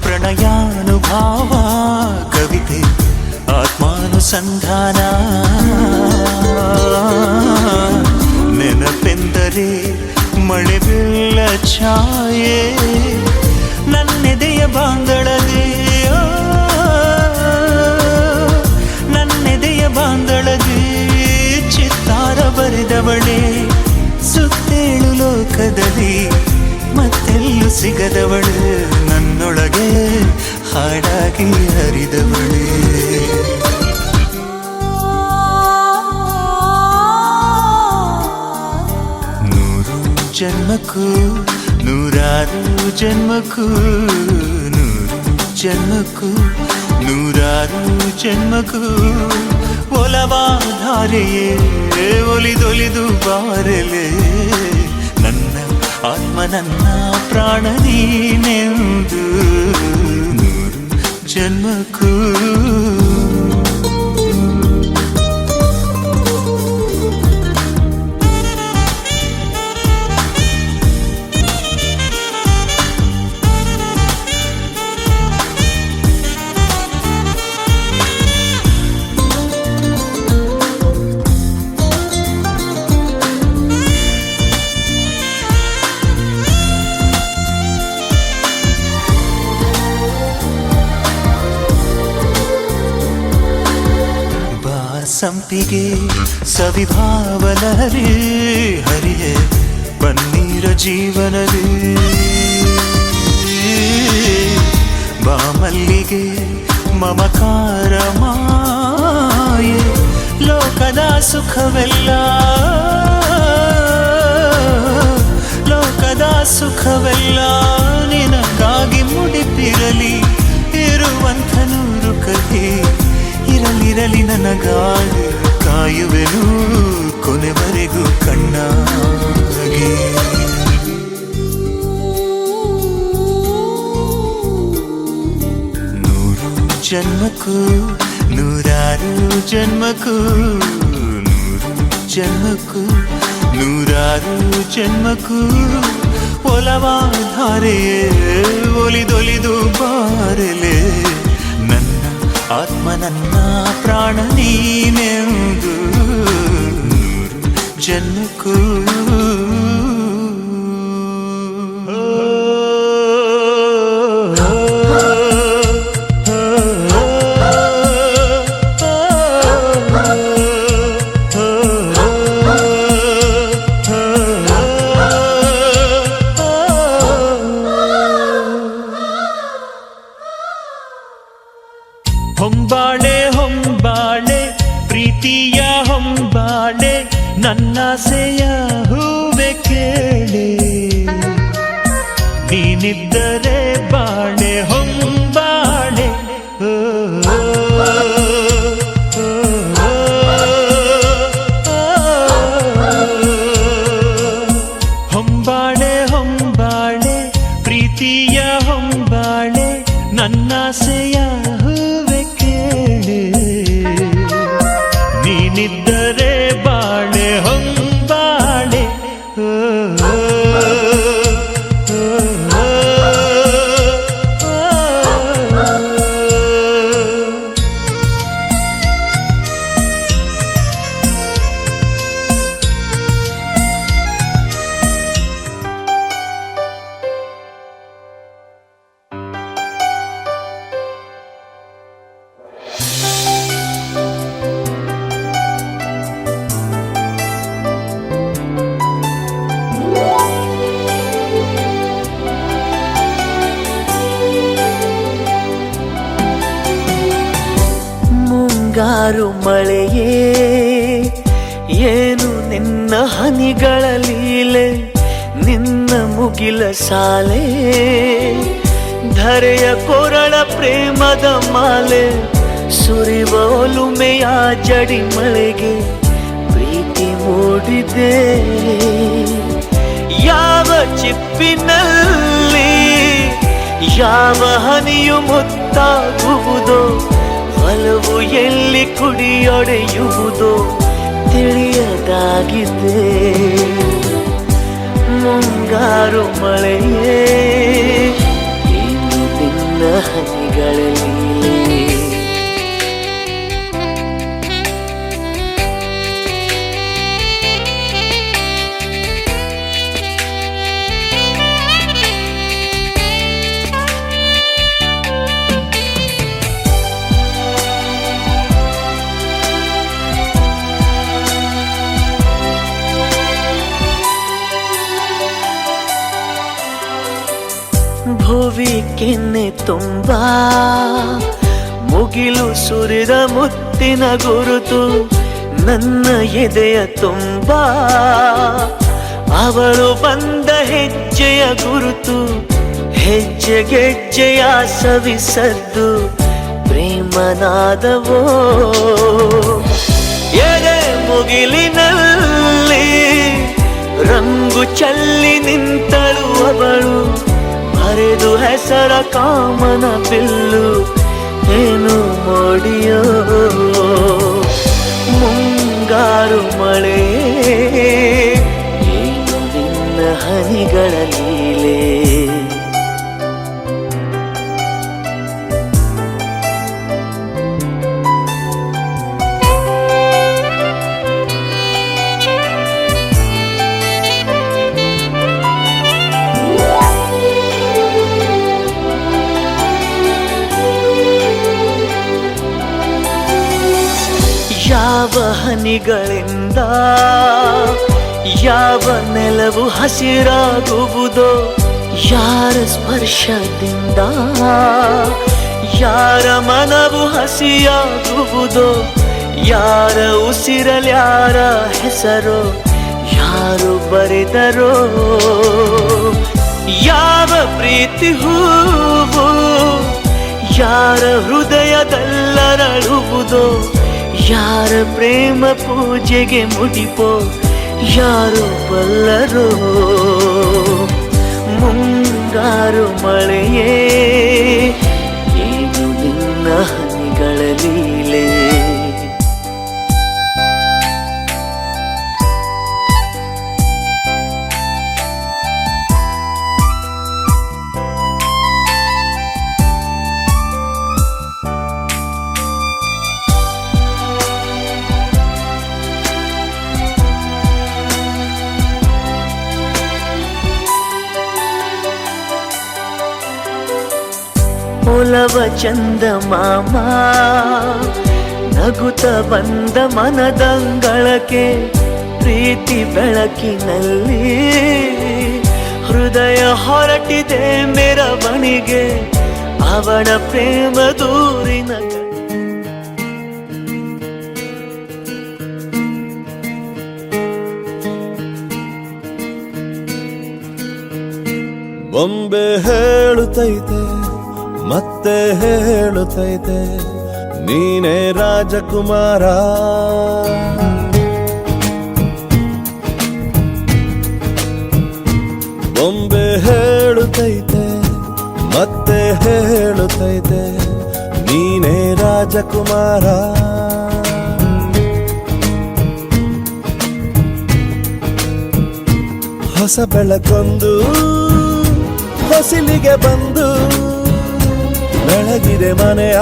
ಪ್ರಣಯಾನುಭಾವ ಕವಿತೆ ಆತ್ಮಾನುಸಂಧಾನ ನೆನಪೆಂದರೆ ಮಳೆ ಬೆಲ್ಲ ಛಾಯೆ ನನ್ನೆದೆಯ ಬಾಂದಳದೆ ನನ್ನೆದೆಯ ಬಾಂದಳದೆ ಚಿತ್ತಾರ ಬರೆದವಳೆ ಸುತ್ತೇಳು ಲೋಕದಲ್ಲಿ ಮತ್ತೆಲ್ಲೂ ಸಿಗದವಳು ನನ್ನೊಳಗೆ ಹಾಡಾಗಿ ಹರಿದವಳೆ ನೂರು ಜನ್ಮಕ್ಕೂ ನೂರಾರು ಜನ್ಮಕ್ಕೂ ನೂರು ಜನ್ಮಕ್ಕೂ ನೂರಾರು ಜನ್ಮಕ್ಕೂ ಒಲವಾಧಾರೆಯೇ ಒಲಿದೊಲಿದು ಬಾರಲೆ ನನ್ನ ಆತ್ಮ ನನ್ನ ಪ್ರಾಣ ನೀನೆಂದು ನೂರು ಜನ್ಮಕ್ಕೂ ಸಂಪಿಗೆ ಸವಿಭಾವಲಹರಿ ಹರಿಯೇ ಬನ್ನೀರ ಜೀವನವೇ ಬಾಮಲ್ಲಿಗೆ ಮಮಕಾರ ಮಾಯೆ ಲೋಕದ ಸುಖವೆಲ್ಲ ಲೋಕದ ಸುಖವೆಲ್ಲ ನಿನಗಾಗಿ ಮುಡಿಪಿರಲಿ ಇರುವಂಥ ನೂರು ಕಥೆ ಇರಲಿರಲಿ ನನಗಾಗಿ ಕಾಯುವೆನು ಕೊನೆವರೆಗೂ ಕಣ್ಣಾಗಿ ನೂರು ಜನ್ಮಕ್ಕೂ ನೂರಾರು ಜನ್ಮಕ್ಕೂ ನೂರು ಜನ್ಮಕ್ಕೂ ನೂರಾರು ಜನ್ಮಕ್ಕೂ ಒಲವಾಧಾರೆಯೇ ಒಲಿದೊಲಿದು ಬಾರಲೆ ನನ್ನ ಆತ್ಮ ನನ್ನ ಪ್ರಾಣ ನೀನೆಂದು ನೂರು ಜನ್ಮಕ್ಕೂ ಹೊಂಬಾಳೆ ಹೊಂಬಾಳೆ ಪ್ರೀತಿಯ ಹೊಂಬಾಳೆ ನನ್ನಾಸೆಯ ಹೂವೆ ಕೇಳೆ ನೀನಿದ್ದರೆ ಬಾಳೆ ಹೊಂಬಾಳೆ ಹೊಂಬಾಳೆ ಹೊಂಬಾಳೆ ಪ್ರೀತಿಯ ಹೊಂಬಾಳೆ ನನ್ನಾಸೆಯ ನೀನಿದ್ದರೆ ಬಾಳೆ ಹೊಂಬಾಳೆ ಮುಂಗಾರು ಮಳೆಯೇ ಏನು ನಿನ್ನ ಹನಿಗಳ ಲೀಲೆ ನಿನ್ನ ಮುಗಿಲ ಸಾಲೆ ಧರೆಯ ಕೊರಳ ಪ್ರೇಮದ ಮಾಲೆ ಸುರಿವ ಒಲುಮೆಯ ಜಡಿ ಮಳೆಗೆ ಪ್ರೀತಿ ಮೂಡಿದೆ ಯಾವ ಚಿಪ್ಪಿನಲ್ಲಿ ಯಾವ ಹನಿಯು ಮುತ್ತಾಗುವುದೋ ಒಲವು ಎಲ್ಲಿ ಕುಡಿಯೊಡೆಯುವುದೋ ತಿಳಿಯದಾಗಿದೆ ಮುಂಗಾರು ಮಳೆಯೇ ಈ ಹನಿಗಳ ಲೀಲೆ. ಭುವಿ ಕೆನ್ನೆ ತುಂಬ ಮುಗಿಲು ಸುರಿದ ಮುತ್ತಿನ ಗುರುತು, ನನ್ನ ಎದೆಯ ತುಂಬ ಅವಳು ಬಂದ ಹೆಜ್ಜೆಯ ಗುರುತು. ಹೆಜ್ಜೆಗೆಜ್ಜೆಯ ಸವಿಸದ್ದು ಪ್ರೇಮನಾದವೋ. ಎದೆ ಮುಗಿಲಿನಲ್ಲಿ ರಂಗು ಚಲ್ಲಿ ನಿಂತಳು ಅವಳು, ಹರಿದು ಹೆಸರ ಕಾಮನ ಬಿಲ್ಲು. ಏನು ಮೋಡಿಯೋ ಮುಂಗಾರು ಮಳೆ, ಏನು ನಿನ್ನ ಹನಿಗಳ ಲೀಲೆ. ಯಾವ ಹನಿಗಳಿಂದ ಯಾವ ನೆಲವು ಹಸಿರಾಗುವುದೋ, ಯಾರ ಸ್ಪರ್ಶದಿಂದ ಯಾರ ಮನವು ಹಸಿಯಾಗುವುದೋ, ಯಾರ ಉಸಿರಲ್ಯಾರ ಹೆಸರೋ ಯಾರು ಬರೆದರೋ. ಯಾವ ಪ್ರೀತಿ ಹೂವು ಯಾರ ಹೃದಯದಲ್ಲರಳುವುದೋ, ಯಾರ ಪ್ರೇಮ ಪೂಜೆಗೆ ಮುಡಿಪೋ ಯಾರು ಬಲ್ಲರೋ. ಮುಂಗಾರು ಮಳೆಯೇ ಏನು ನಿನ್ನ ಹನಿಗಳ ಲೀಲೆ. ಒಲವ ಚಂದ ಮಾಮ ನಗುತ್ತ ಬಂದ ಮನದಂಗಳಕ್ಕೆ, ಪ್ರೀತಿ ಬೆಳಕಿನಲ್ಲಿ ಹೃದಯ ಹೊರಟಿದೆ ಮೆರವಣಿಗೆ. ಅವಳ ಪ್ರೇಮ ದೂರಿನ ಬೊಂಬೆ ಹೇಳುತ್ತೈತೆ ಮತ್ತೆ ಹೇಳುತ್ತೈತೆ, ನೀನೇ ರಾಜಕುಮಾರ. ಬೊಂಬೆ ಹೇಳುತ್ತೈತೆ ಮತ್ತೆ ಹೇಳುತ್ತೈತೆ, ನೀನೇ ರಾಜಕುಮಾರ. ಹೊಸ ಬೆಳಕೊಂದು ಹೊಸಿಲಿಗೆ ಬಂದು ಬೆಳಗಿದೆ ಮನೆಯ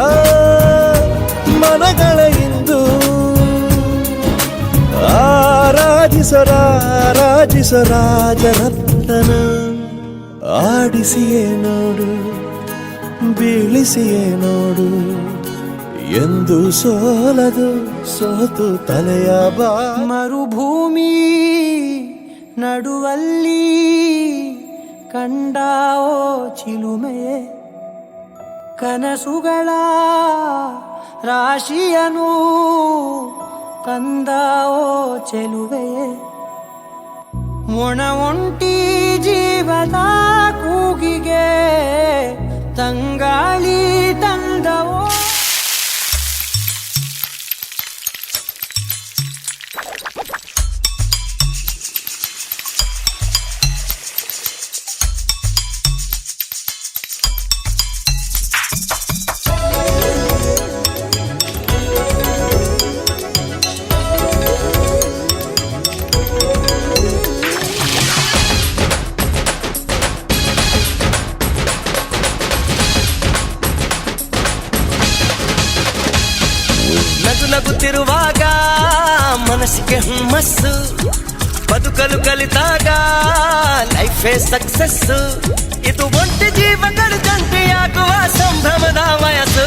ಮನಗಳ ಇಂದು. ಆರಾಜಿಸೋ ರಾಜರತ್ನ, ಆಡಿಸಿಯೇ ನೋಡು ಬೀಳಿಸಿಯೇ ನೋಡು, ಎಂದು ಸೋಲದು ಸೋತು ತಲೆಯ ಬಾ. ಮರುಭೂಮಿ ನಡುವಲ್ಲಿ ಕಂಡಾವೋ ಚಿಲುಮೆಯೇ, ಕನಸುಗಳ ರಾಶಿಯನು ತಂದಾವೋ ಚೆಲುವೆಯೇ. ಮೊಣ ಒಂಟಿ ಜೀವದ ಕೂಗಿಗೆ ತಂಗಾಳಿ ತಂದವೋ. ಮನಸ್ಸಿಗೆ ಹುಮ್ಮಸ್ಸು ಬದುಕಲು ಕಲಿತಾಗ ಲೈಫೇ ಸಕ್ಸಸ್ ಇದು ಒಂಟಿ ಜೀವಗಳ ಜಂಟಿಯಾಗುವ ಸಂಭ್ರಮದ ವಯಸ್ಸು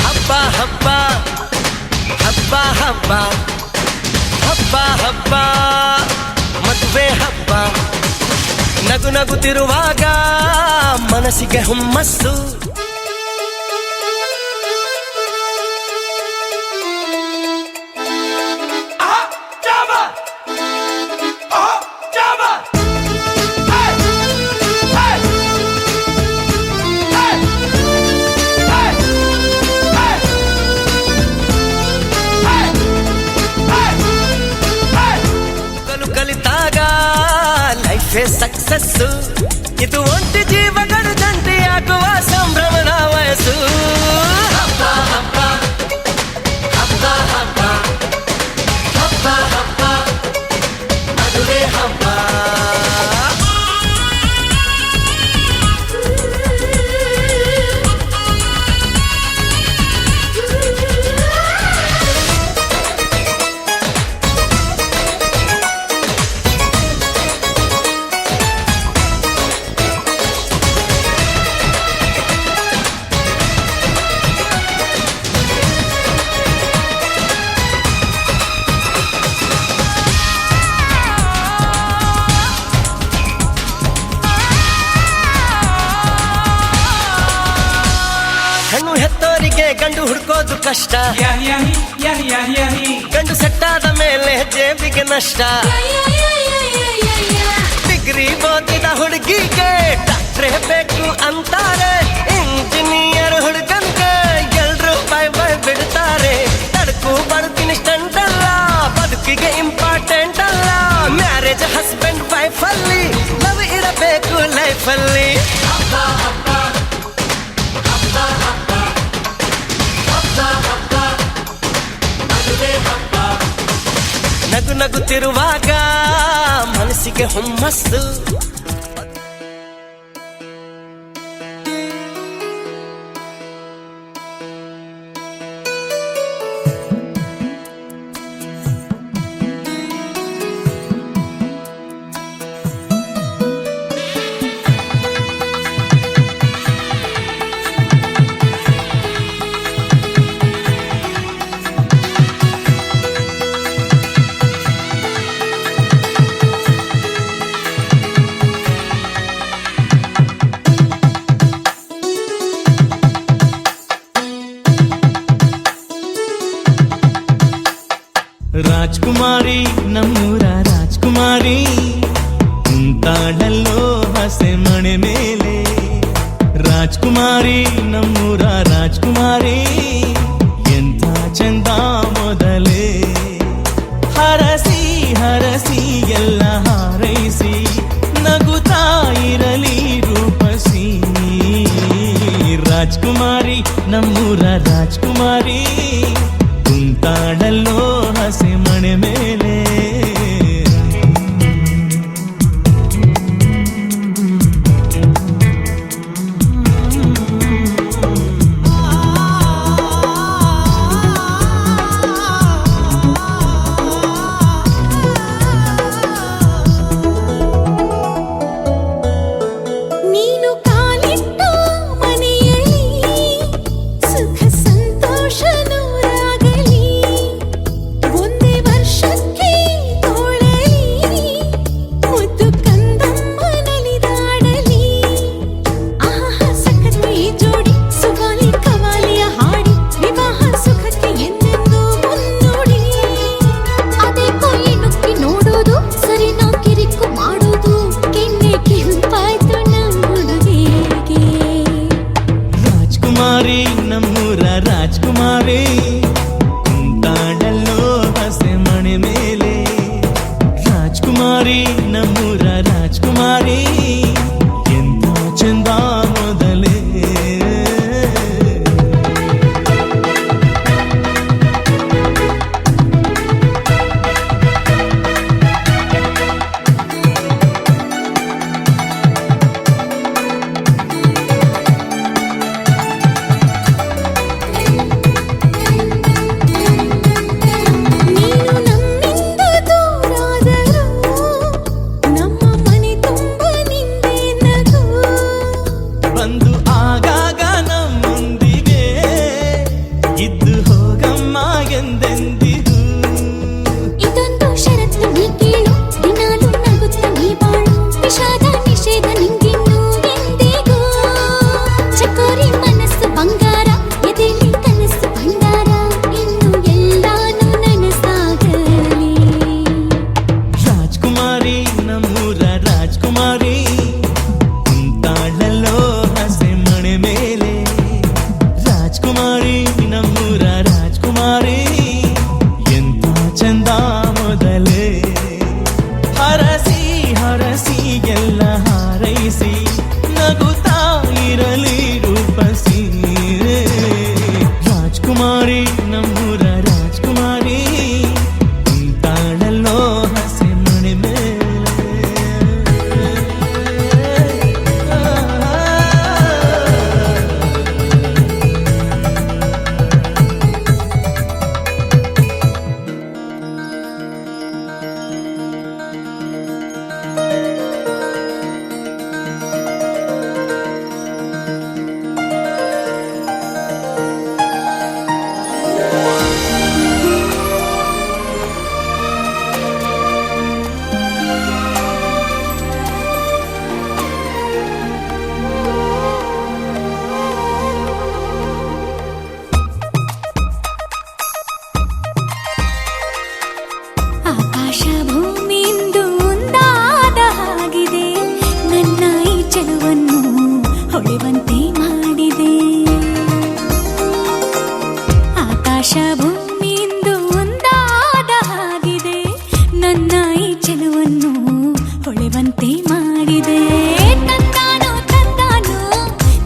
ಹಬ್ಬ ಹಬ್ಬ ಹಬ್ಬ ಹಬ್ಬ ಹಬ್ಬ ಹಬ್ಬ ಮದುವೆ ಹಬ್ಬ ನಗು ನಗುತ್ತಿರುವಾಗ ಮನಸ್ಸಿಗೆ ಹುಮ್ಮಸ್ಸು ಕಲಿತಾಗ ಲೈಫೇ ಸಕ್ಸಸ್ ಇದು ಒಂಟಿ ಜೀವಗಳು ಜಂಟಿಯಾಗುವ ಸಂಭ್ರಮದ ವಯಸ್ಸು ಹಬ್ಬ ಹಬ್ಬ ಹಬ್ಬ ಹಬ್ಬ ಹಬ್ಬ ಹಬ್ಬ ಮದುವೆ ಹಬ್ಬ ಹೆಣ್ಣು ಹೆತ್ತೋರಿಗೆ ಗಂಡು ಹುಡ್ಕೋದು ಕಷ್ಟ ಗಂಡು ಸೆಟ್ಟಾದ ಮೇಲೆ ಜೇಬಿಗೆ ನಷ್ಟ ಡಿಗ್ರಿ ಓದಿದ ಹುಡುಗಿಗೆ ಡಾಕ್ಟ್ರೇ ಬೇಕು ಅಂತಾರೆ ಇಂಜಿನಿಯರ್ ಹುಡುಗನ್ಗೆ ಎಲ್ರು ಬಾಯ್ ಬಿಡ್ತಾರೆ ತಡಕು ಬದುಕಿನ ಸ್ಟಂಟ್ ಅಲ್ಲ ಬದುಕಿಗೆ ಇಂಪಾರ್ಟೆಂಟ್ ಅಲ್ಲ ಮ್ಯಾರೇಜ್ ಹಸ್ಬೆಂಡ್ ವೈಫ್ ಅಲ್ಲಿ ಲವ್ ಇರಬೇಕು ಲೈಫ್ ಅಲ್ಲಿ ನಗು ನಗುತ್ತಿರುವಾಗ ಮನಸ್ಸಿಗೆ ಹುಮ್ಮಸ್ಸು ರಾಜ್ಕುಮಾರಿ ನಮ್ಮೂರ ರಾಜ್ಕುಮಾರಿ ಕುಂತಾಳಲ್ಲೋ ಹಸೆ ಮಣೆ ಮೇಲೆ ರಾಜ್ಕುಮಾರಿ ನಮ್ಮೂರ ರಾಜ್ಕುಮಾರಿ ಎಂಥ ಚಂದ ಮೊದಲೇ ಹರಸಿ ಹರಸಿ ಎಲ್ಲ ಹಾರೈಸಿ ನಗುತ್ತಾ ಇರಲಿ ರೂಪಸಿ ರಾಜ್ಕುಮಾರಿ ನಮ್ಮೂರ ರಾಜ್ಕುಮಾರಿ ಕುಂತಾಳಲ್ಲೋ ಹಸೆ ಮಣೆ ಮೇಲೆ ನೀನು ಕಾಲಿಟ್ಟ ಮನೆಯಲ್ಲಿ ಸುಖ ಸಂತೋಷ ನೂರಾಗಲಿ ಒಂದೇ ವರ್ಷಕ್ಕೆ ಚಕೋರಿ ಮನಸ್ಸು ಬಂಗಾರ ಎದೆಲಿ ಕನಸು ಭಂಡಾರ ಇನ್ನು ಎಲ್ಲಾನು ನನಸಾಗಲಿ ರಾಜ್ಕುಮಾರಿ ನಮ್ಮೂರ ರಾಜ್ಕುಮಾರಿ ಕುಂತಾಳಲ್ಲೋ ಹಸೆ ಮಣೆ ಮೇಲೆ ರಾಜ್ಕುಮಾರಿ ನಮ್ಮೂರ ರಾಜ್ಕುಮಾರಿ ಎಂತ ಚಂದ ಮೊದಲೇ ಹರಸಿ ಹರಸಿ ಎಲ್ಲ ಹಾರೈಸಿ ನಗುತ್ತಾ ಇರಲಿ ರೂಪಸಿ ರಾಜ್ಕುಮಾರಿ ನಮ್ಮೂರ ರಾಜ್ಕುಮಾರಿ ಕುಂತಾಳಲ್ಲೋ ಹಸೆ ಮಣೆ ಮೇಲೆ ಆಕಾಶ ಭೂಮಿಯಿಂದ ಒಂದಾದ ಹಾಗಿದೆ ನನ್ನ ಈ ಚೆಲುವನ್ನು ಹೊಳೆವಂತೆ ಮಾಡಿದೆ ಆಕಾಶ ಭೂಮಿಯಿಂದ ಒಂದಾದ ಹಾಗಿದೆ ನನ್ನ ಈ ಚೆಲುವನ್ನು ಹೊಳೆವಂತೆ ಮಾಡಿದೆ ತಂದಾನೋ ತಂದಾನೋ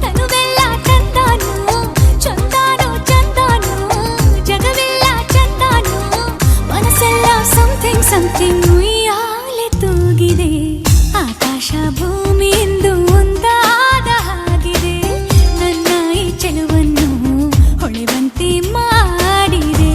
ತನುವೆಲ್ಲ ತಂದಾನೋ ಚಂದಾನೋ ಚಂದಾನೋ ಜಗವೆಲ್ಲ ಚಂದಾನೋ ಮನಸ್ಸೆಲ್ಲ ಸಮಥಿಂಗ್ ಸಮಥಿಂಗ್ ಉಯ್ಯಾಲೆ ತೂಗಿದೆ ಆಕಾಶ ಭೂಮಿಯಿಂದ ಒಂದಾದ ಹಾಗಿದೆ ನನ್ನ ಈ ಚೆಲುವನ್ನು ಹೊಳೆವಂತೆ ಮಾಡಿದೆ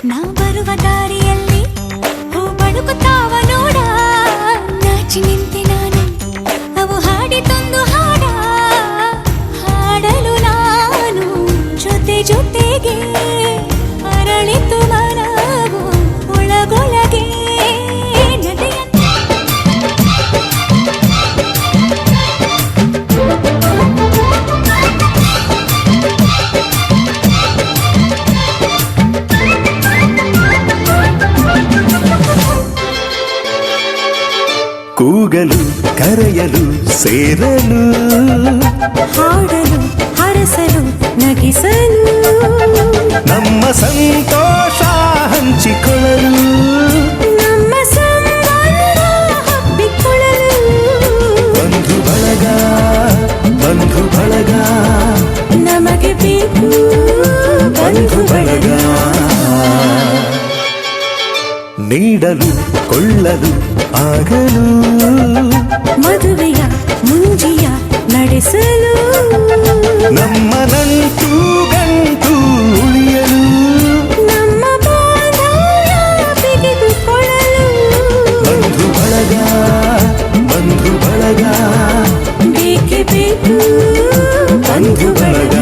ನಾ ಬರುವ ದಾರಿಯಲ್ಲಿ ಹೂ ಬಡುಕುತ್ತಾವ ನೋಡ ನಾಚಿ ನಿಂತೆ ನಾನು ಅವು ಹಾಡಿತೊಂದು ಹಾಡ ಹಾಡಲು ನಾನು ಜೊತೆ ಜೊತೆಗೆ ಅರಳಿತು ಮನವು ಒಳಗೊಳಗೆ ನದಿಯಂತೆ ಕೂಗಲು ಕರೆಯಲು ಸೇರಲು ಹಾಡಲು ಹರಸಲು ನಗಿಸಲು ನಮ್ಮ ಸಂತೋಷ ಹಂಚಿಕೊಳ್ಳಲು ನಮ್ಮ ಸಂಬಂಧ ಹಬ್ಬಿಕೊಳ್ಳಲು ಬಂಧು ಬಳಗ ನಮಗೆ ಬೇಕು ಬಂಧು ಬಳಗ ನೀಡಲು ಕೊಳ್ಳಲು ಆಗಲು ಮದುವೆಯ ಮುಂಜಿಯ ನಡೆಸಲು ನಮ್ಮ ನಂಟು ಗಂಟು ಉಳಿಯಲು ನಮ್ಮ ಬಾಂಧವ್ಯ ಬಿಗಿದುಕೊಳ್ಳಲು ಬಂಧು ಬಳಗ ಬೇಕೇ ಬೇಕು ಬಂಧು ಬಳಗ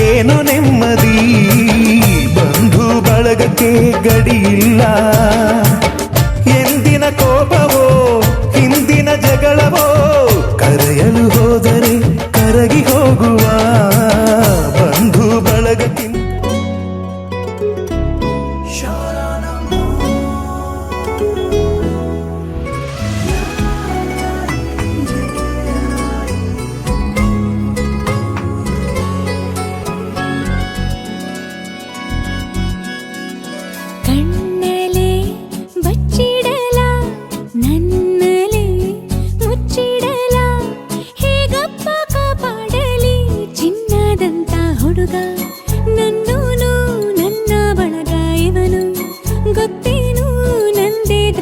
ಏನೋ ನೆಮ್ಮದಿ ಬಂಧು ಬಳಗಕ್ಕೆ ಗಡಿಯಿಲ್ಲ ಎಂದಿನ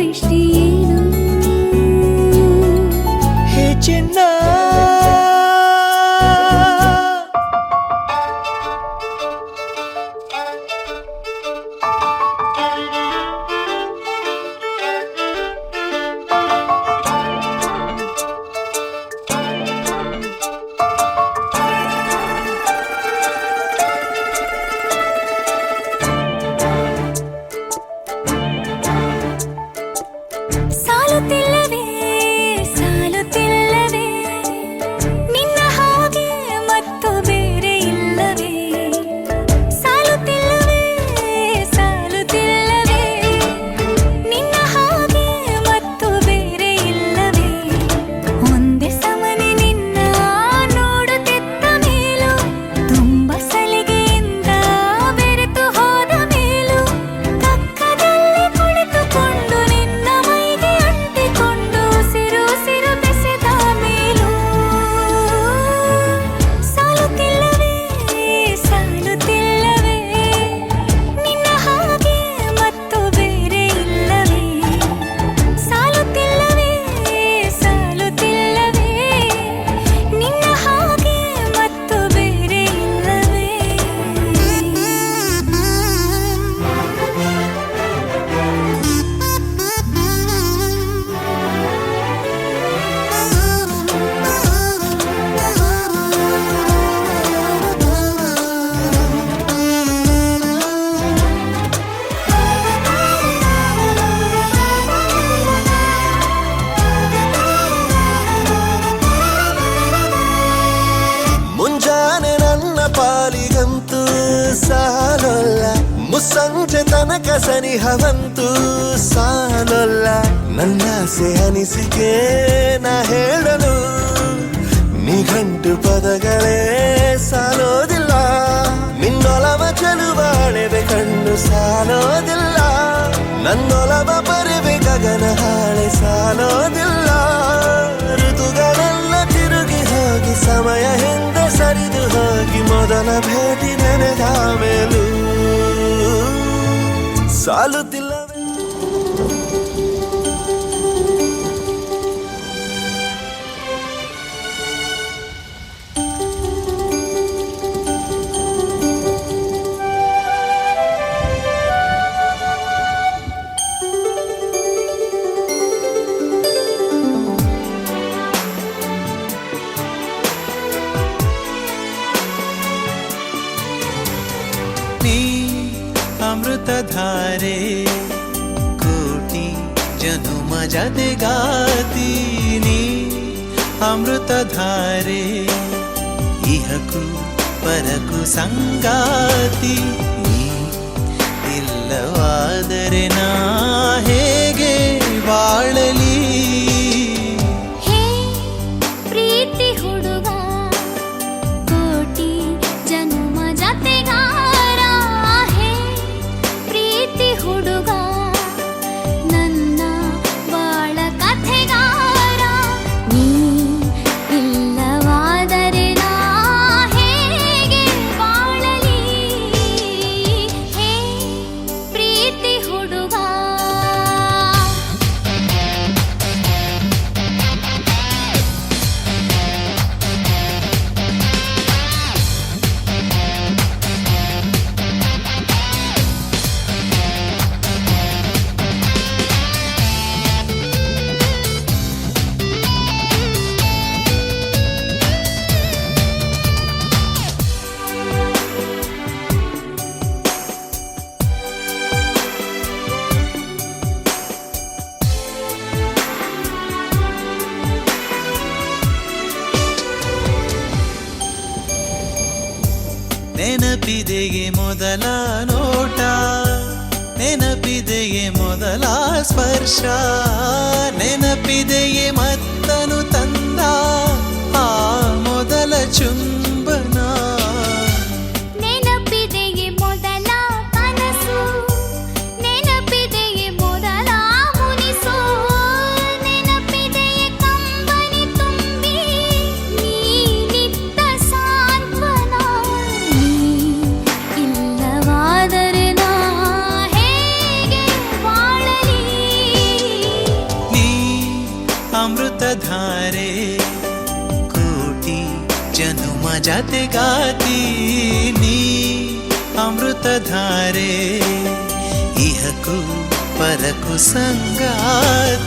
ದೃಷ್ಟಿ ಏನು ಹೇ ಚಿನ್ನ ಸಾಲುತ್ತಿಲ್ಲವೇ ಸಾಲುತ್ತಿಲ್ಲವೇ ನಿನ್ನ ಹಾಗೆ ಮತ್ತು ಬೇರೆ ಇಲ್ಲವೇ ಸಾಲುತ್ತಿಲ್ಲವೇ ಸಾಲುತ್ತಿಲ್ಲವೇ ನಿನ್ನ ಹಾಗೆ ಮತ್ತು ಬೇರೆ ಇಲ್ಲವೇ ಒಂದೇ ಸಮನೆ ನಿನ್ನ ನೋಡುತ್ತಿದ್ದ ಮೇಲೂ ತುಂಬ ಸಲಿಗೆಯಿಂದ ಬೆರೆತು ಹೋದ ಮೇಲೂ ಪಕ್ಕದಲ್ಲಿ ಕುಳಿತುಕೊಂಡು ನಿನ್ನ ಮೈಗೆ ಅಂಟಿಕೊಂಡು ಉಸಿರು ಉಸಿರು ಬೆಸೆದ ಮೇಲೂ ಸಾಲುತ್ತಿಲ್ಲವೇ ಸಾಲುತ್ತಿಲ್ಲವೇ ನಿನ್ನ ಹಾಗೆ ಮತ್ತು ಬೇರೆ ಇಲ್ಲವೇ ಸಾಲುತ್ತಿಲ್ಲವೇ ಸಾಲುತ್ತಿಲ್ಲವೇ ನಿನ್ನ ಹಾಗೆ ಮತ್ತು ಬೇರೆ ಇಲ್ಲವೇ ಮುಂಜಾನೆ ನನ್ನ ಪಾಲಿಗಂತೂ ಸಾಲೊಲ್ಲ ಮುಸ್ಸಂಜೆ ತನಕ ಸನಿಹವಂತೂ ಸಾಲೊಲ್ಲ ನನ್ನಾಸೆ ಅನಿಸಿಕೆ ನಾ ಹೇಳಲು ನಿಘಂಟು ಪದಗಳೇ ಸಾಲೋದಿಲ್ಲ ನಿನ್ನೊಲವ ಚೆಲುವಾಳೆವೆ ಕಣ್ಣು ಸಾಲೋದಿಲ್ಲ ನನ್ನೊಲವ ಬರೆವೆ ಗಗನ ಹಾಳೆ ಸಾಲೋದಿಲ್ಲ ಋತುಗಳೆಲ್ಲ ತಿರುಗಿ ಹೋಗಿ ಸಮಯ ಹಿಂದೆ ಸರಿದು ಹೋಗಿ ಮೊದಲ ಭೇಟಿ ನೆನೆದ ಮೇಲೂ ಸಾಲುತ್ತಿಲ್ಲವೇ ನೀ ಅಮೃತಧಾರೆ ಕೋಟಿ ಜನುಮ ಜತೆಗಾತೀನಿ ಅಮೃತಧಾರೆ ಇಹಕು ಪರಕು ಸಂಗಾತಿ ನೀ ಇಲ್ಲವಾದರೆ ನಾ ಹೇಗೆ ಬಾಳಲಿ ಹೇ ಪ್ರೀತಿ ಹುಡುಗ ಕೋಟಿ ಜನುಮ ಜತೆಗಾರ ಹೇ ಪ್ರೀತಿ ಹುಡುಗ ನನ್ನ ಬಾಳ ಕಥೆಗಾರ ನೀ ಇಲ್ಲವಾದರೆ ನಾ ಹೇಗೆ ಬಾಳಲಿ ಹೇ ಪ್ರೀತಿ ಹುಡುಗ ನೆನಪಿದೆಯೇ ಮೊದಲ ನೋಟ ನೆನಪಿದೆಯೇ ಮೊದಲ ಸ್ಪರ್ಶ ನೆನಪಿದೆಯೇ ಮತ್ತನು ತಂದ ಆ ಮೊದಲ ಚುಂಬನ ನೆನಪಿದೆಯೇ ಮೊದಲ ಕನಸು ನೆನಪಿದೆಯೇ ಮೊದಲ ಮುನಿಸು ನೆನಪಿದೆಯೇ ಕಂಬನಿ ತುಂಬಿ ನೀನಿದ್ದ ಸಾಂತ್ವನ ನೀ ಇಲ್ಲವಾದರೆ ನಾ ಹೇಗೆ ಬಾಳಲಿ ಧಾರೆ ಕೋಟಿ ಜನುಮ ಜತೆಗಾತೀನಿ ಅಮೃತ ಧಾರೆ ಇಹಕು ಪರಕು ಸಂಗಾತೀನಿ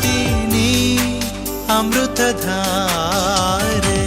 ಅಮೃತ ಧಾರೆ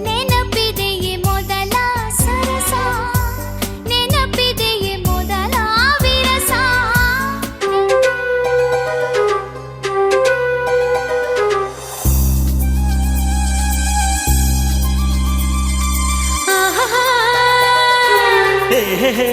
ನೆನಪಿದೆಯೇ ಮೊದಲ ಸರಸ ನೆನಪಿದೆಯೇ ಮೊದಲ ವಿರಸ ಆಹಾ ಹೇ ಹೇ ಹೇ.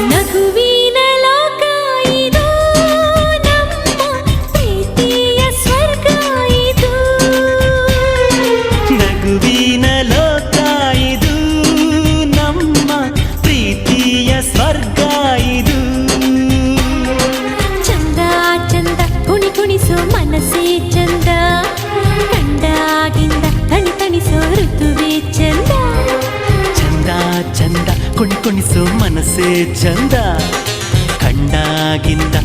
ನಗುವಿನ ಲೋಕ ಇದು ನಮ್ಮ ಪ್ರೀತಿಯ ಸ್ವರ್ಗ ಇದು ನಗುವಿನ ಲೋಕ ಇದು ನಮ್ಮ ಪ್ರೀತಿಯ ಸ್ವರ್ಗ ಇದು ಚಂದ ಚಂದ ಕುಣಿ ಕುಣಿಸೋ ಮನಸ್ಸೇ ಚಂದ ಕಂಡಾಗಿಂದ ತಣಿ ತಣಿಸೋ ಋತುವೇ ಚಂದ ಚಂದ ಚಂದ ಕುಣಿಸೋ ಮನಸ್ಸೇ ಚಂದ ಕಂಡಾಗಿಂದ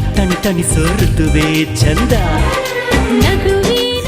ತಣಿಸೋ ಋತುವೇ ಚಂದ ನಗುವಿನ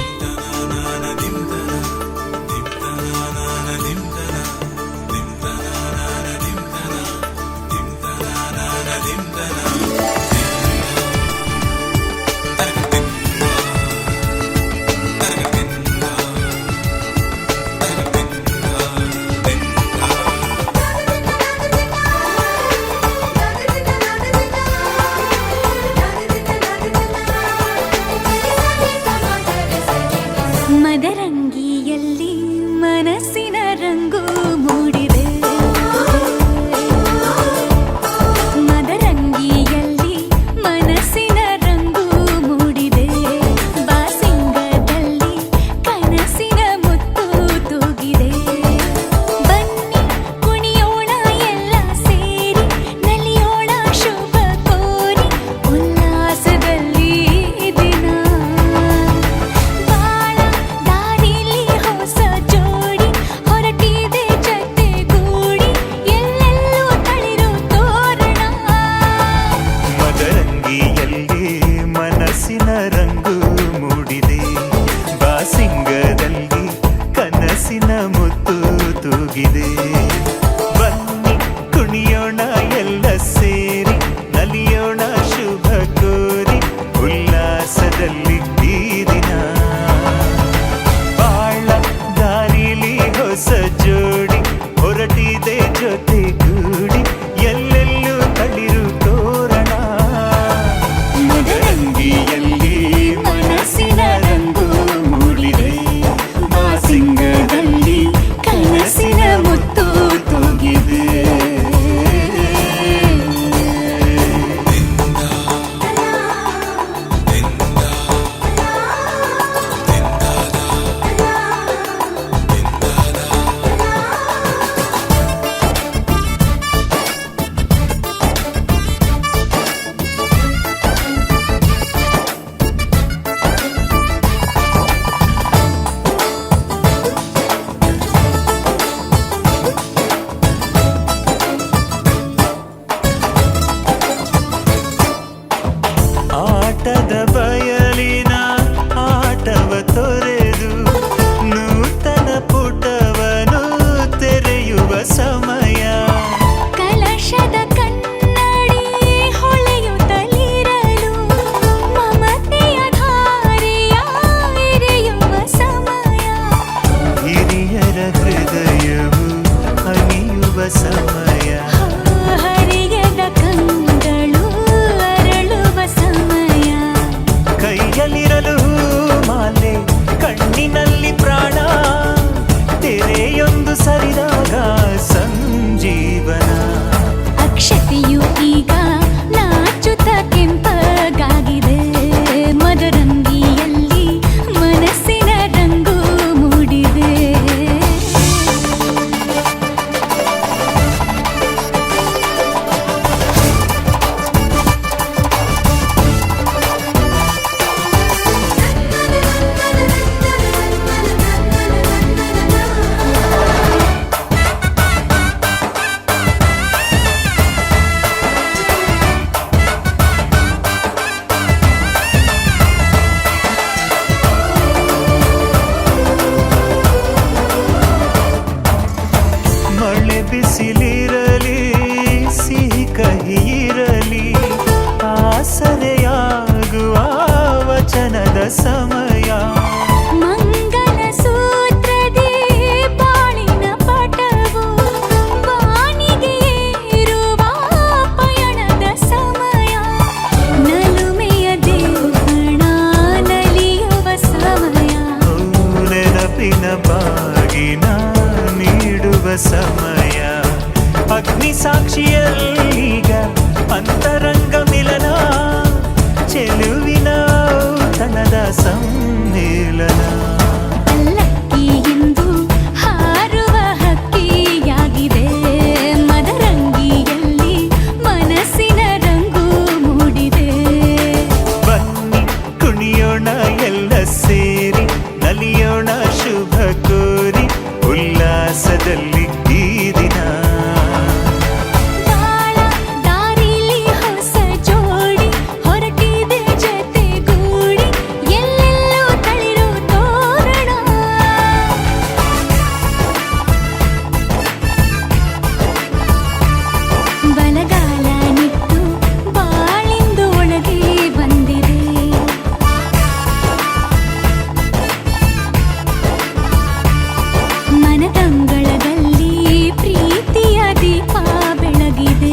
ಬಾಗಿನ ನೀಡುವ ಸಮಯ ಅಗ್ನಿ ಸಾಕ್ಷಿಯಲ್ಲೀಗ ಅಂತರಂಗ ಮಿಲನ ಚೆಲುವಿನ ತನದ ಸಮ್ಮಿಲನ ಪಲ್ಲಕ್ಕಿ ಎಂದು ಹಾರುವ ಹಕ್ಕಿಯಾಗಿದೆ ಮದರಂಗಿಯಲ್ಲಿ ಮನಸ್ಸಿನ ರಂಗು ಮೂಡಿದೆ ಬನ್ನಿ ಕುಣಿಯೋಣ ಎಲ್ಲ ಸೇರಿ ನಲಿಯೋಣ ಶುಭ ಕೋರಿ ಉಲ್ಲಾಸದಲ್ಲಿ ಈ ದಿನ ಬಾಳ ದಾರಿಲಿ ಹೊಸ ಜೋಡಿ ಹೊರಟಿದೆ ಜತೆಗೂಡಿ ಎಲ್ಲೆಲ್ಲೂ ತಳಿರು ತೋರಣ ಬಲಗಾಲ ನಿಟ್ಟು ಬಾಳಿಂದು ಒಳಗೆ ಬಂದಿದೆ ಮನದಂಗಳದಲ್ಲಿ ಪ್ರೀತಿಯ ದೀಪ ಬೆಳಗಿದೆ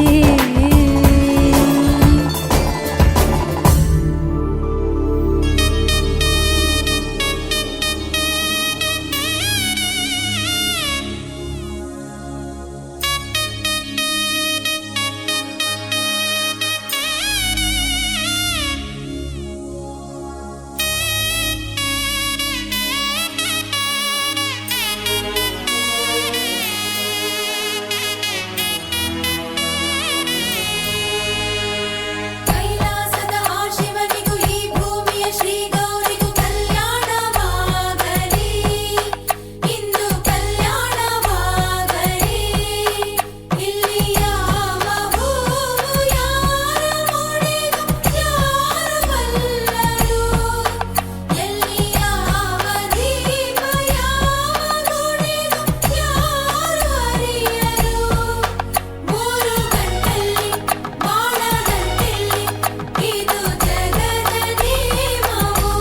ಕೈಲಾಸದ ಆ ಶಿವನಿಗೂ ಈ ಭೂಮಿಯ ಶ್ರೀ ಗೌರಿಗೂ ಕಲ್ಯಾಣವಾಗಲಿ ಇಂದು ಕಲ್ಯಾಣವಾಗಲಿ ಇಲ್ಲಿ ಯಾವ ಹೂವು ಯಾರ ಮುಡಿಗೂ ಯಾರು ಬಲ್ಲರು ಎಲ್ಲಿ ಯಾವ ದೀಪ ಯಾವ ಗುಡಿಗೂ ಯಾರು ಅರಿಯರು ಮೂರು ಗಂಟಲ್ಲಿ ಬಾಣದಂತಿಲ್ಲಿ ಇದು ಜಗದ ನಿಯಮವು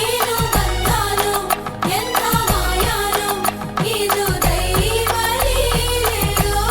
ಏನು ಬಂದಾನು ಎಂಥ ಮಾಯಾನು ಇದು ದೈವ ಲೀಲೆಯೋ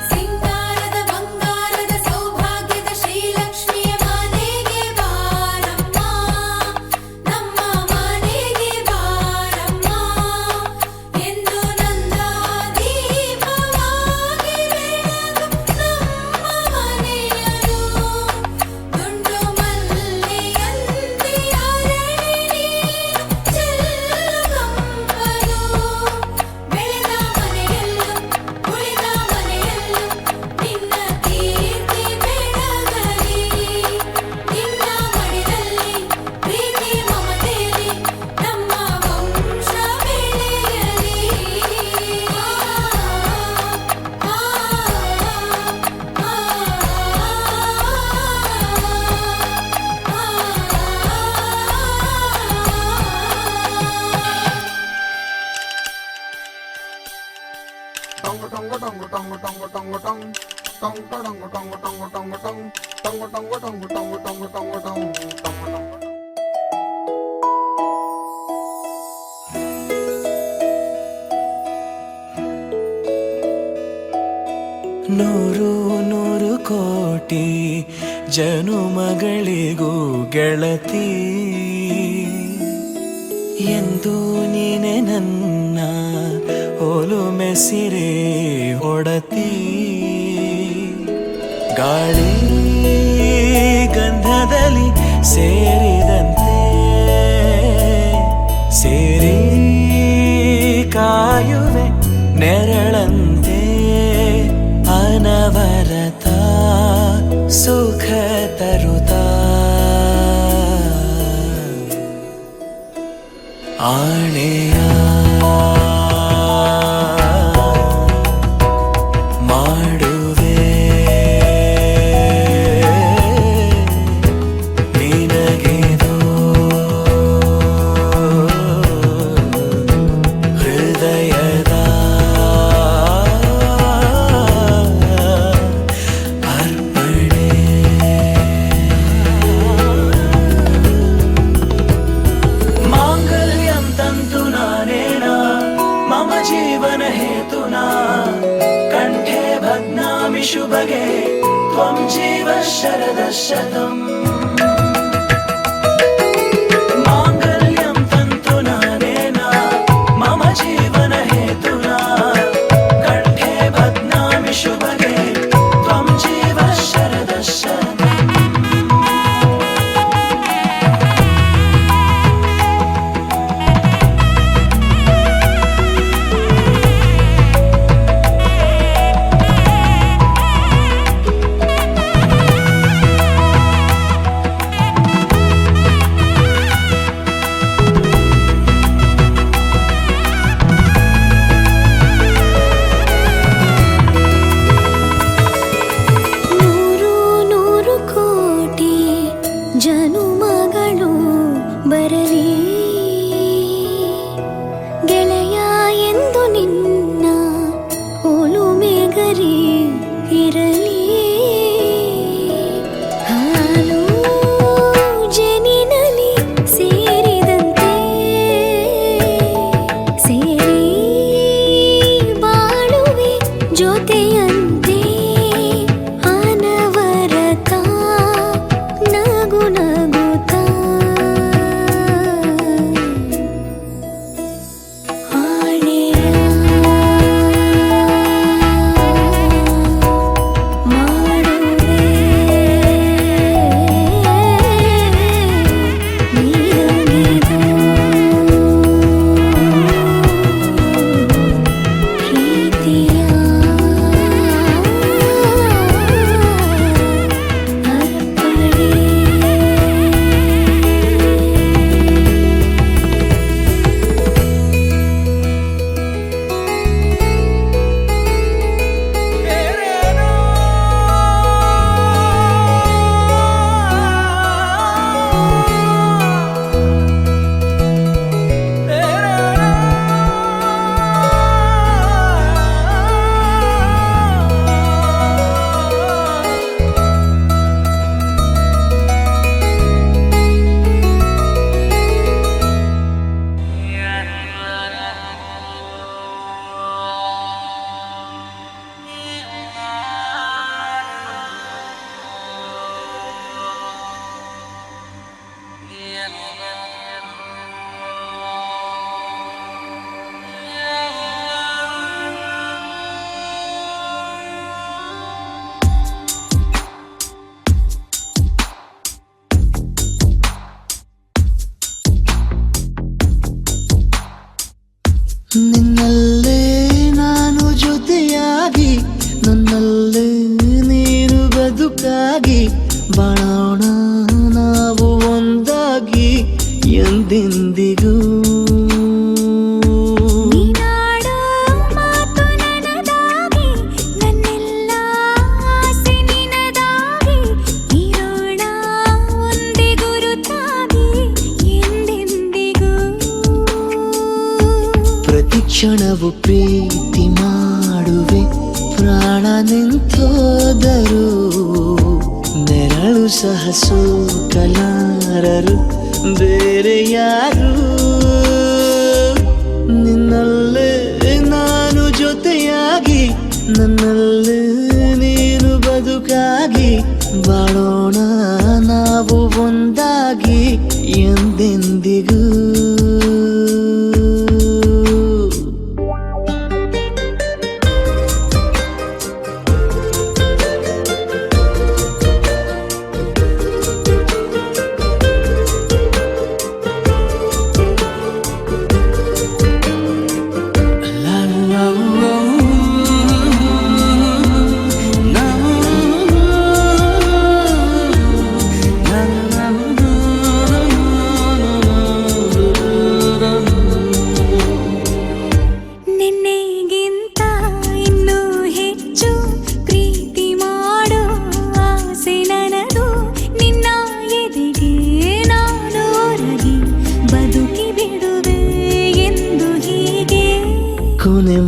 ಸಿಂಗಾರದ ಬಂಗಾರದ ಸೌಭಾಗ್ಯದ ಶ್ರೀಲಕ್ಷ್ಮಿಯ ಮನೆಗೆ ಬಾರಮ್ಮ ನಮ್ಮ ಮನೆಗೆ ಬಾರಮ್ಮ ಎಂದು ನಂದ ದೀಪವಾಗಿ ಬೆಳಗು ನಮ್ಮ ಮನೆಯರು ದುಂಡು ಮಲ್ಲೆಯಂತೆ ಅರಳಿ ಚೆಲ್ಲು ಕಂಪನು ಬೆಳೆದ ಮನೆಯಲ್ಲೂ ಉಳಿದ ಮನೆಯಲ್ಲೂ ನಿನ್ನ ಕೀರ್ತಿ ಬೆಳಗಲಿ ನಿನ್ನ ಮಡಿಲಲ್ಲಿ ಪ್ರೀತಿ ಮಮತೆಯಲ್ಲಿ ನಮ್ಮ ವಂಶ ಬೆಳೆಯಲಿ ನೂರು ನೂರು ಕೋಟಿ ಜನುಮಗಳಿಗೂ ಗೆಳತಿ ಎಂದು ನೀನೆ ನನ್ನ ಒಲುಮೆ ಸಿರೆ ಒಡತಿ ಗಾಳಿ ಗಂಧದಲ್ಲಿ ಸೇರಿದಂತೆ ಸೇರಿ ಕಾಯುವೆ ನೆರಳಂತೆ ಅನವರತ ಸುಖ ತರುತ್ತಾ ಆಣೆಯ ಮಾಡುವೆ ನಿನಗೆದು ಹೃದಯದ जीवन हेतुना कंठे भग्नामि शुभगे त्वं जीव शरदः शतम् माङ्गल्यं तन्तुना नेन मम जीवन हेतुना कंठे भग्नामि शुभगे त्वं जीव शरदः शतम् ನೂರು ನೂರು ಕೋಟಿ ಜನುಮಗಳು ಬರಲಿ ಗೆಳೆಯ ಎಂದು ನಿನ್ನ ಒಲುಮೆಗರಿ ಇರಲಿ ಹಾಲು ಜನಿನಲಿ ಸೇರಿದಂತೆ ಸೇರಿ ಬಾಳುವೆ ಜೊತೆಯಂತೆ ಅನವರತ ನಗು ನಗುತ್ತ ಆಣೆಯ ಮಾಡುವೆ ನೀರಗಿದು ಪ್ರೀತಿಯ ನಿನ್ನಲ್ಲೇ ನಾನು ಜೊತೆಯಾಗಿ ನನ್ನಲ್ಲೇ ನೀನು ಬದುಕಾಗಿ ಬಾಳೋಣ ನಾವು ಒಂದಾಗಿ ಎಂದೆಂದಿಗೂ ನೀನಾಡೋ ಮಾತು ನನದಾಗಿ ನನ್ನೆಲ್ಲ ಆಸೆ ನಿನದಾಗಿ ಇರೋಣ ಒಂದೇ ಗುರುತಾಗಿ ಎಂದೆಂದಿಗೂ ಪ್ರತಿ ಕ್ಷಣವು ಪ್ರೀತಿ ಮಾಡುವೆ ಪ್ರಾಣ ನಿಂತೋದರು ನೆರಳು ಸಹ ಸೋಕಲಾರರು ಬೇರೆ ಯಾರು ನಿನ್ನಲ್ಲೇ ನಾನು ಜೊತೆಯಾಗಿ ನನ್ನಲ್ಲೇ ನೀನು ಬದುಕಾಗಿ ಬಾಳೋಣ ನಾವು ಒಂದಾಗಿ ಎಂದೆಂದಿಗೂ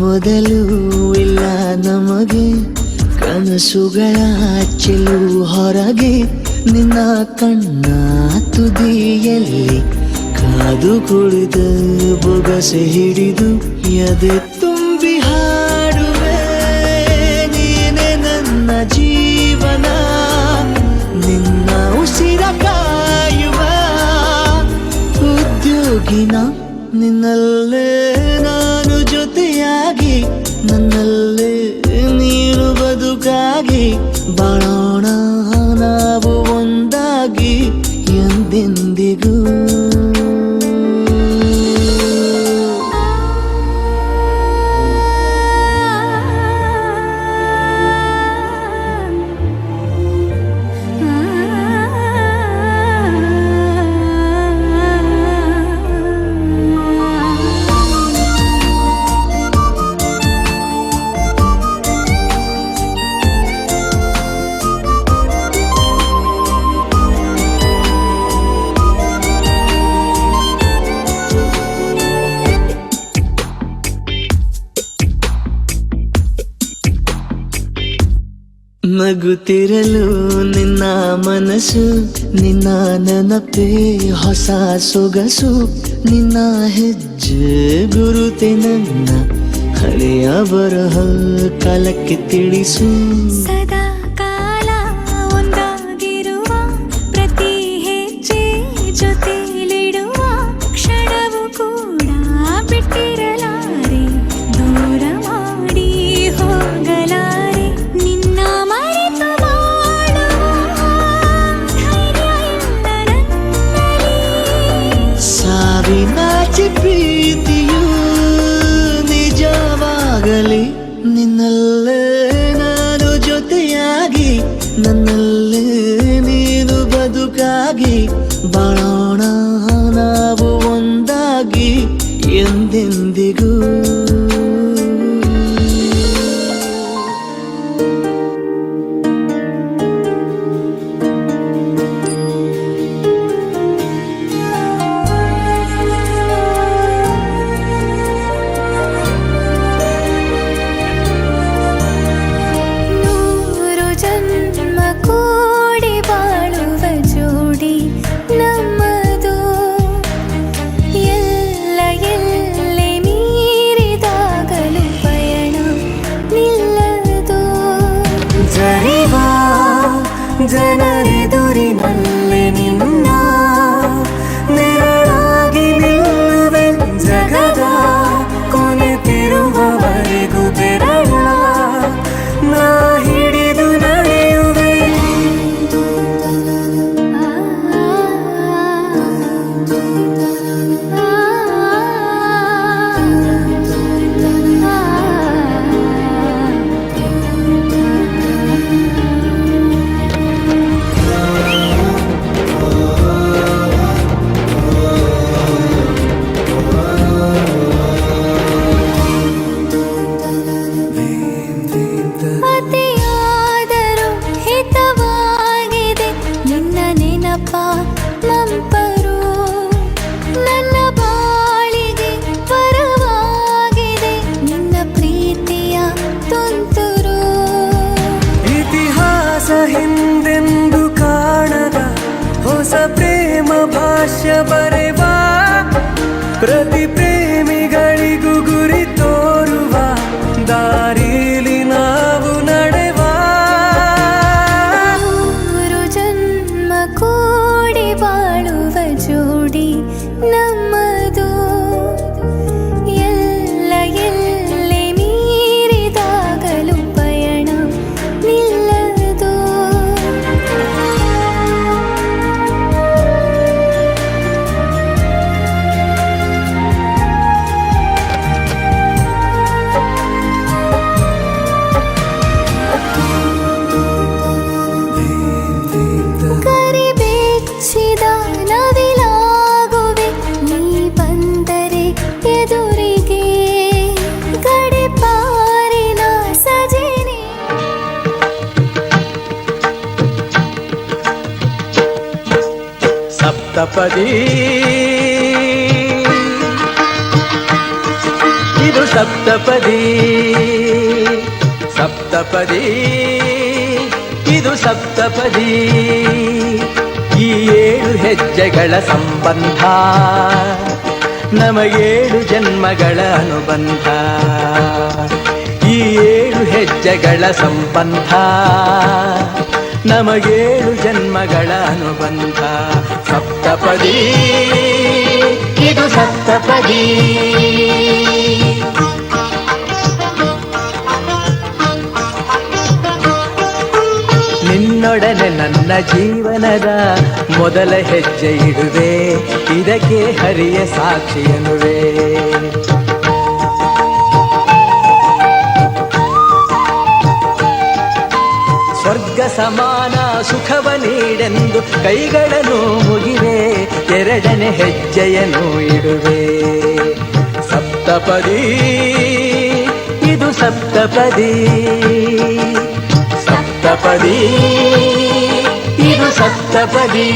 ಮೊದಲು ಇಲ್ಲ ನಮಗೆ ಕನಸುಗಳ ಚೆಲು ಹೊರಗೆ ನಿನ್ನ ಕಣ್ಣ ತುದಿಯಲ್ಲಿ ಕಾದು ಕುಳಿತ ಬೊಗಸೆ ಹಿಡಿದು ಎದೆ ಹಾಡುವೆ ನೀನೆ ನನ್ನ ಜೀವನ ನಿನ್ನ ಉಸಿರ ಕಾಯುವ ಉದ್ಯೋಗಿನ ನಿನ್ನಲ್ಲೇ ನಾನು ಜೊತೆಯಾಗಿ ನನ್ನಲ್ಲೇ ನೀನು ಬದುಕಾಗಿ ಬಾಳೋಣ ನಾವು ಒಂದಾಗಿ ಎಂದೆಂದಿಗೂ ನಗುತ್ತಿರಲು ನಿನ್ನ ಮನಸ್ಸು ನಿನ್ನ ನೆನಪೇ ಹೊಸ ಸೊಗಸು ನಿನ್ನ ಹೆಜ್ಜೆ ಗುರುತೆ ನನ್ನ ಹಳೆಯ ಬರಹ ಕಾಲಕ್ಕೆ ತಿಳಿಸು ಸದಾ ಕಾಲ ಒಂದಾಗಿರುವ ಪ್ರತಿ ಹೆಜ್ಜೆ ಜೊತೆಲಿಡುವ ಕ್ಷಣವು ಕೂಡ ಬಿಟ್ಟಿರಲಾರೆ ದೂರ ಮಾಡಿ ಹೋಗಲಾರೆ ನಿನ್ನ ಮರೆತು ಬಾಳುವ ಧೈರ್ಯ ಇಲ್ಲ ನನ್ನಲ್ಲಿ. ಸಾವಿನಾಚೆ ಪ್ರೀತಿಯು ನಿಜವಾಗಲಿ ನಿನ್ನಲ್ಲೇ ನಾನು ಜೊತೆಯಾಗಿ ನನ್ನಲ್ಲೇ ನೀನು ಬದುಕಾಗಿ ಬಾಳೋಣ ನಾವು ಒಂದಾಗಿ ಎಂದೆಂದಿಗೂ ನೂರು ಜನ್ಮ ಕೂಡಿ ಬಾಳುವ ಜೋಡಿ ನಮ್ಮದು ಎಲ್ಲ ಎಲ್ಲೆ ಮೀರಿದಾಗಲೂ ಪಯಣ ನಿಲ್ಲದು ಜರಿವಾ ಜನರೆದುರಿನಲ್ಲಿ ನಿನ್ನ ನೆರಳಾಗಿ ನಿಲ್ಲುವೆ ಜಗದ ಕೊನೆತಿರುವವರೆಗೂ ಬೆರಳ ನಾ ಹಿಡಿದು ನಡೆಯುವೆ ಅತಿಯಾದರೂ ಹಿತವಾಗಿದೆ ನಿನ್ನ ನೆನಪ ನಂಪರು ನನ್ನ ಬಾಳಿಗೆ ಪರವಾಗಿದೆ ನಿನ್ನ ಪ್ರೀತಿಯ ತುಂತುರು ಇತಿಹಾಸ ಹಿಂದೆಂದು ಕಾಣದ ಹೊಸ ಪ್ರೇಮ ಭಾಷ್ಯ ಬರೆವಾ ಪ್ರತಿ ಪ್ರೇಮಿಗಳಿಗೂ ಗುರಿ ತೋರುವ ದಾರಿಲಿ ನಾವು ನಡೆವಾ ನೂರು ಜನ್ಮ ಕೂಡಿ ಬಾಳುವ ಜೋಡಿ ನಮ್ಮದು ಎಲ್ಲ ಎಲ್ಲೆ ಮೀರಿದಾಗಲೂ ಪಯಣ ನಿಲ್ಲದು ಕರಿಬೆಚ್ಚಿದ ನವಿಲಾಗುವೆ ನೀ ಬಂದರೆ ಎದುರಿಗೆ ಗಡಿಪಾರಿನ ಸಜಿನಿ ಸಪ್ತಪದಿ ಇದು ಸಪ್ತಪದಿ ಸಪ್ತಪದಿ ಇದು ಸಪ್ತಪದಿ ಈ 7 ಹೆಜ್ಜೆಗಳ ಸಂಬಂಧ ನಮಗೇಳು ಜನ್ಮಗಳ ಅನುಬಂಧ ಈ 7 ಹೆಜ್ಜೆಗಳ ಸಂಬಂಧ ನಮಗೇಳು ಜನ್ಮಗಳ ಅನುಬಂಧ ಸಪ್ತಪದಿ ಇದು ಸಪ್ತಪದಿ ನಿನ್ನೊಡನೆ ನನ್ನ ಜೀವನದ ಮೊದಲ ಹೆಜ್ಜೆ ಇಡುವೆ ಇದಕ್ಕೆ ಹರಿಯ ಸಾಕ್ಷಿ ಎನ್ನುವೆ ಸ್ವರ್ಗ ಸಮಾನ ಸುಖವ ನೀಡೆಂದು ಕೈಗಳನ್ನು ಮುಗಿವೆ ಎರಡನೇ ಹೆಜ್ಜೆಯನ್ನು ಇಡುವೆ ಸಪ್ತಪದಿ ಇದು ಸಪ್ತಪದಿ ಸಪ್ತಪದಿ ಇದು ಸಪ್ತಪದಿ